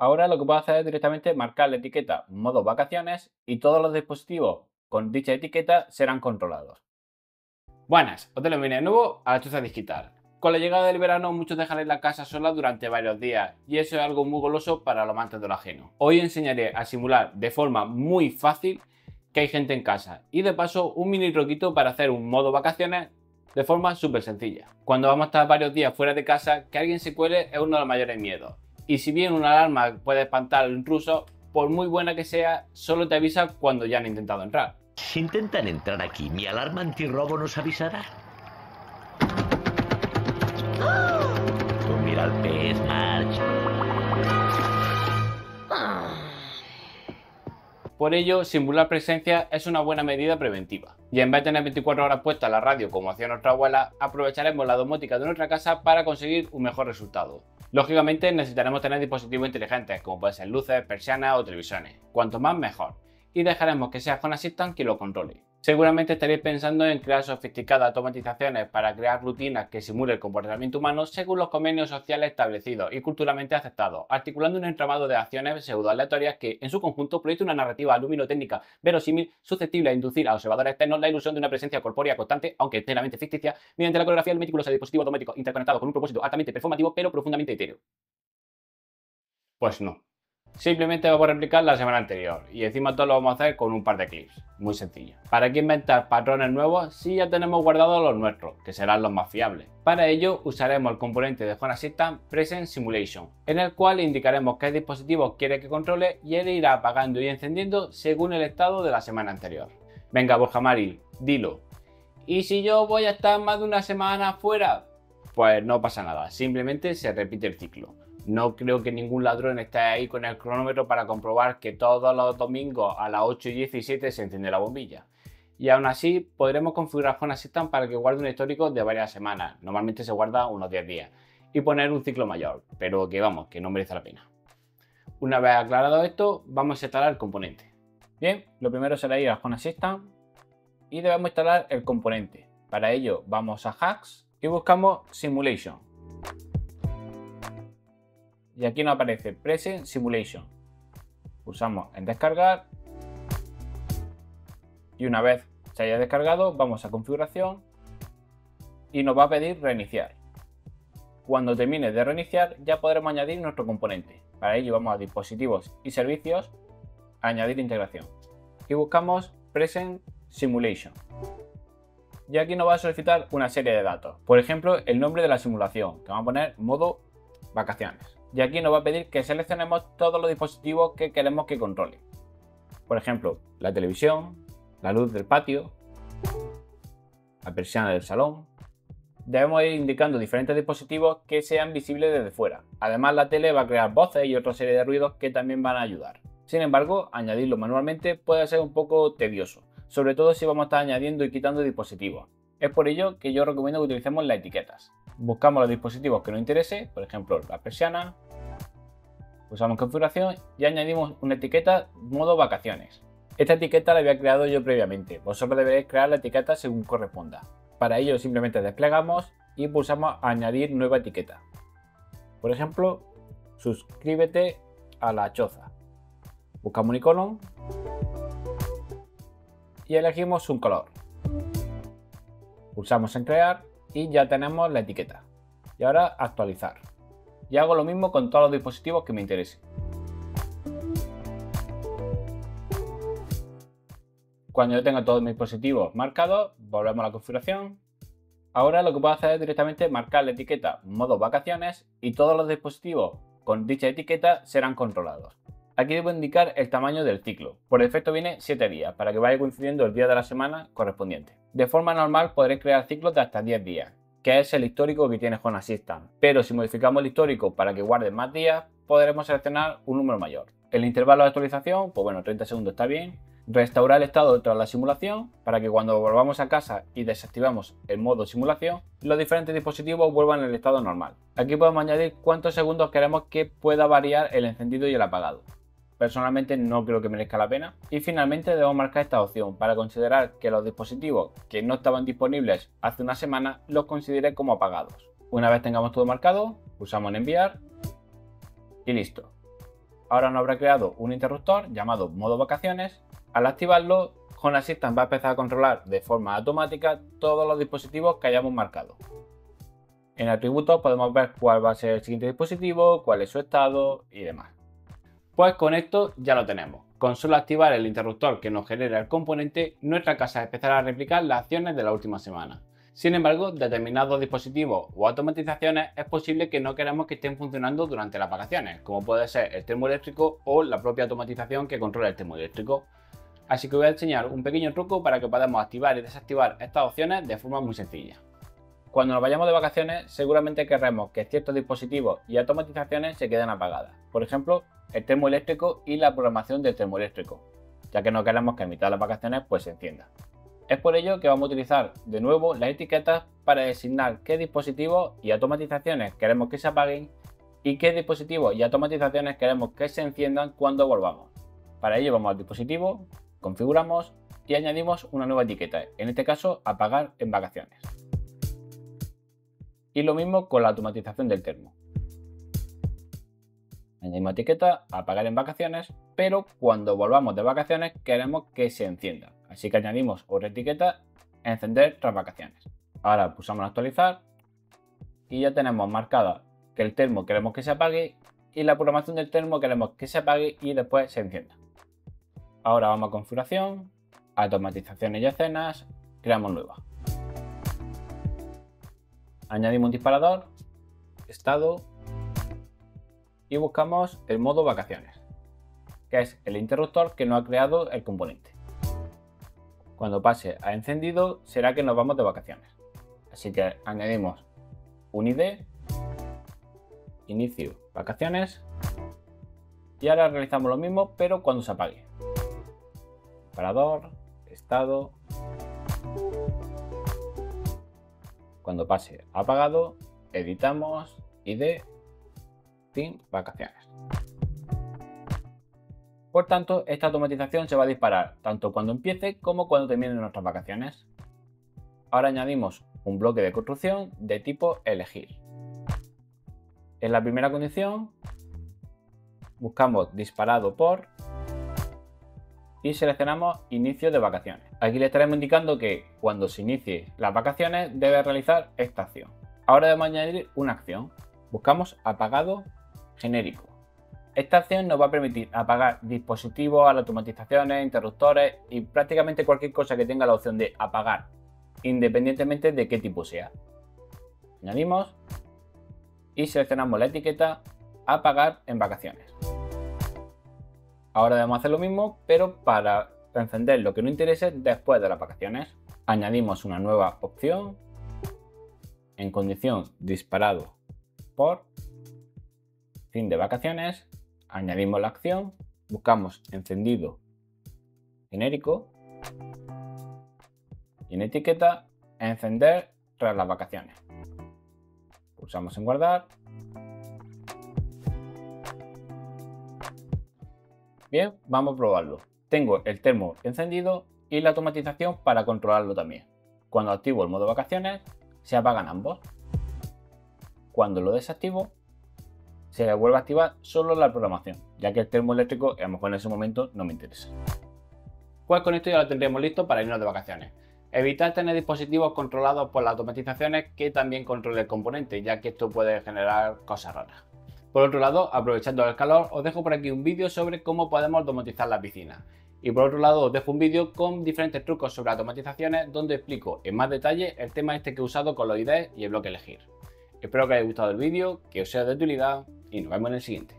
Ahora lo que puedo hacer es directamente marcar la etiqueta modo vacaciones y todos los dispositivos con dicha etiqueta serán controlados. Buenas, os doy la bienvenida de nuevo a la Chuza Digital. Con la llegada del verano muchos dejan la casa sola durante varios días y eso es algo muy goloso para los amantes de lo ajeno. Hoy enseñaré a simular de forma muy fácil que hay gente en casa y de paso un mini truquito para hacer un modo vacaciones de forma súper sencilla. Cuando vamos a estar varios días fuera de casa, que alguien se cuele es uno de los mayores miedos. Y si bien una alarma puede espantar al intruso, por muy buena que sea, solo te avisa cuando ya han intentado entrar. Si intentan entrar aquí, ¿mi alarma antirrobo nos avisará? Tú mira al pez, Marge. Por ello, simular presencia es una buena medida preventiva. Y en vez de tener 24 horas puesta la radio como hacía nuestra abuela, aprovecharemos la domótica de nuestra casa para conseguir un mejor resultado. Lógicamente necesitaremos tener dispositivos inteligentes como pueden ser luces, persianas o televisores. Cuanto más mejor. Y dejaremos que sea Home Assistant quien lo controle. Seguramente estaréis pensando en crear sofisticadas automatizaciones para crear rutinas que simulen el comportamiento humano según los convenios sociales establecidos y culturalmente aceptados, articulando un entramado de acciones pseudo-aleatorias que, en su conjunto, proyecta una narrativa luminotécnica verosímil susceptible de inducir a observadores externos la ilusión de una presencia corpórea constante, aunque enteramente ficticia, mediante la coreografía del meticuloso dispositivo doméstico interconectado con un propósito altamente performativo pero profundamente etéreo. Pues no. Simplemente vamos a replicar la semana anterior y encima todo lo vamos a hacer con un par de clips. Muy sencillo. ¿Para qué inventar patrones nuevos si ya tenemos guardados los nuestros, que serán los más fiables? Para ello usaremos el componente de Home Assistant Present Simulation, en el cual indicaremos qué dispositivo quiere que controle y él irá apagando y encendiendo según el estado de la semana anterior. Venga, Borja Mari, dilo. ¿Y si yo voy a estar más de una semana fuera? Pues no pasa nada, simplemente se repite el ciclo. No creo que ningún ladrón esté ahí con el cronómetro para comprobar que todos los domingos a las 8:17 se enciende la bombilla. Y aún así, podremos configurar Home Assistant para que guarde un histórico de varias semanas, normalmente se guarda unos 10 días, y poner un ciclo mayor, pero que vamos, que no merece la pena. Una vez aclarado esto, vamos a instalar el componente. Bien, lo primero será ir a Home Assistant y debemos instalar el componente. Para ello, vamos a Hacks y buscamos Simulation. Y aquí nos aparece Present Simulation. Pulsamos en descargar y una vez se haya descargado vamos a configuración y nos va a pedir reiniciar. Cuando termine de reiniciar ya podremos añadir nuestro componente. Para ello vamos a dispositivos y servicios, añadir integración y buscamos Present Simulation. Y aquí nos va a solicitar una serie de datos. Por ejemplo, el nombre de la simulación, que vamos a poner modo vacaciones. Y aquí nos va a pedir que seleccionemos todos los dispositivos que queremos que controle. Por ejemplo, la televisión, la luz del patio, la persiana del salón. Debemos ir indicando diferentes dispositivos que sean visibles desde fuera. Además, la tele va a crear voces y otra serie de ruidos que también van a ayudar. Sin embargo, añadirlo manualmente puede ser un poco tedioso, sobre todo si vamos a estar añadiendo y quitando dispositivos. Es por ello que yo recomiendo que utilicemos las etiquetas. Buscamos los dispositivos que nos interese, por ejemplo la persiana, usamos configuración y añadimos una etiqueta modo vacaciones. Esta etiqueta la había creado yo previamente, vosotros deberéis crear la etiqueta según corresponda. Para ello simplemente desplegamos y pulsamos añadir nueva etiqueta. Por ejemplo, suscríbete a la choza. Buscamos un icono y elegimos un color. Pulsamos en crear y ya tenemos la etiqueta. Y ahora actualizar. Y hago lo mismo con todos los dispositivos que me interesen. Cuando yo tenga todos mis dispositivos marcados, volvemos a la configuración. Ahora lo que puedo hacer es directamente marcar la etiqueta modo vacaciones y todos los dispositivos con dicha etiqueta serán controlados. Aquí debo indicar el tamaño del ciclo. Por defecto viene 7 días, para que vaya coincidiendo el día de la semana correspondiente. De forma normal podréis crear ciclos de hasta 10 días, que es el histórico que tiene Home Assistant. Pero si modificamos el histórico para que guarde más días, podremos seleccionar un número mayor. El intervalo de actualización, pues bueno, 30 segundos está bien. Restaurar el estado tras la simulación, para que cuando volvamos a casa y desactivamos el modo simulación, los diferentes dispositivos vuelvan al estado normal. Aquí podemos añadir cuántos segundos queremos que pueda variar el encendido y el apagado. Personalmente no creo que merezca la pena. Y finalmente debemos marcar esta opción para considerar que los dispositivos que no estaban disponibles hace una semana los considere como apagados. Una vez tengamos todo marcado, pulsamos en enviar y listo. ahora nos habrá creado un interruptor llamado modo vacaciones. Al activarlo, Home Assistant va a empezar a controlar de forma automática todos los dispositivos que hayamos marcado. En atributos podemos ver cuál va a ser el siguiente dispositivo, cuál es su estado y demás. Pues con esto ya lo tenemos. Con solo activar el interruptor que nos genera el componente, nuestra casa empezará a replicar las acciones de la última semana. Sin embargo, determinados dispositivos o automatizaciones es posible que no queramos que estén funcionando durante las vacaciones, como puede ser el termoeléctrico o la propia automatización que controla el termoeléctrico. Así que voy a enseñar un pequeño truco para que podamos activar y desactivar estas opciones de forma muy sencilla. Cuando nos vayamos de vacaciones, seguramente querremos que ciertos dispositivos y automatizaciones se queden apagadas. Por ejemplo, el termoeléctrico y la programación del termoeléctrico, ya que no queremos que a mitad de las vacaciones se encienda. Es por ello que vamos a utilizar de nuevo las etiquetas para designar qué dispositivos y automatizaciones queremos que se apaguen y qué dispositivos y automatizaciones queremos que se enciendan cuando volvamos. Para ello vamos al dispositivo, configuramos y añadimos una nueva etiqueta, en este caso apagar en vacaciones. Y lo mismo con la automatización del termo. Añadimos etiqueta, apagar en vacaciones, pero cuando volvamos de vacaciones queremos que se encienda. Así que añadimos otra etiqueta, encender tras vacaciones. Ahora pulsamos en actualizar y ya tenemos marcada que el termo queremos que se apague y la programación del termo queremos que se apague y después se encienda. Ahora vamos a configuración, automatizaciones y escenas, creamos nueva. Añadimos un disparador, estado y buscamos el modo vacaciones, que es el interruptor que nos ha creado el componente. Cuando pase a encendido será que nos vamos de vacaciones. Así que añadimos un ID, inicio vacaciones y ahora realizamos lo mismo pero cuando se apague. Disparador, estado. Cuando pase a apagado, editamos ID, fin, vacaciones. Por tanto, esta automatización se va a disparar tanto cuando empiece como cuando terminen nuestras vacaciones. Ahora añadimos un bloque de construcción de tipo elegir. En la primera condición, buscamos disparado por y seleccionamos inicio de vacaciones. Aquí le estaremos indicando que cuando se inicie las vacaciones debe realizar esta acción. Ahora debemos añadir una acción. Buscamos apagado genérico. Esta acción nos va a permitir apagar dispositivos, automatizaciones, interruptores y prácticamente cualquier cosa que tenga la opción de apagar, independientemente de qué tipo sea. Añadimos y seleccionamos la etiqueta apagar en vacaciones. Ahora debemos hacer lo mismo, pero para encender lo que nos interese después de las vacaciones. Añadimos una nueva opción en condición disparado por fin de vacaciones. Añadimos la acción, buscamos encendido genérico y en etiqueta encender tras las vacaciones. Pulsamos en guardar. Bien, vamos a probarlo. Tengo el termo encendido y la automatización para controlarlo también. Cuando activo el modo vacaciones, se apagan ambos. Cuando lo desactivo, se vuelve a activar solo la programación, ya que el termo eléctrico a lo mejor en ese momento no me interesa. Pues con esto ya lo tendremos listo para irnos de vacaciones. Evitar tener dispositivos controlados por las automatizaciones que también controle el componente, ya que esto puede generar cosas raras. Por otro lado, aprovechando el calor, os dejo por aquí un vídeo sobre cómo podemos automatizar la piscina. Y por otro lado, os dejo un vídeo con diferentes trucos sobre automatizaciones donde explico en más detalle el tema este que he usado con los IDs y el bloque elegir. Espero que os haya gustado el vídeo, que os sea de utilidad y nos vemos en el siguiente.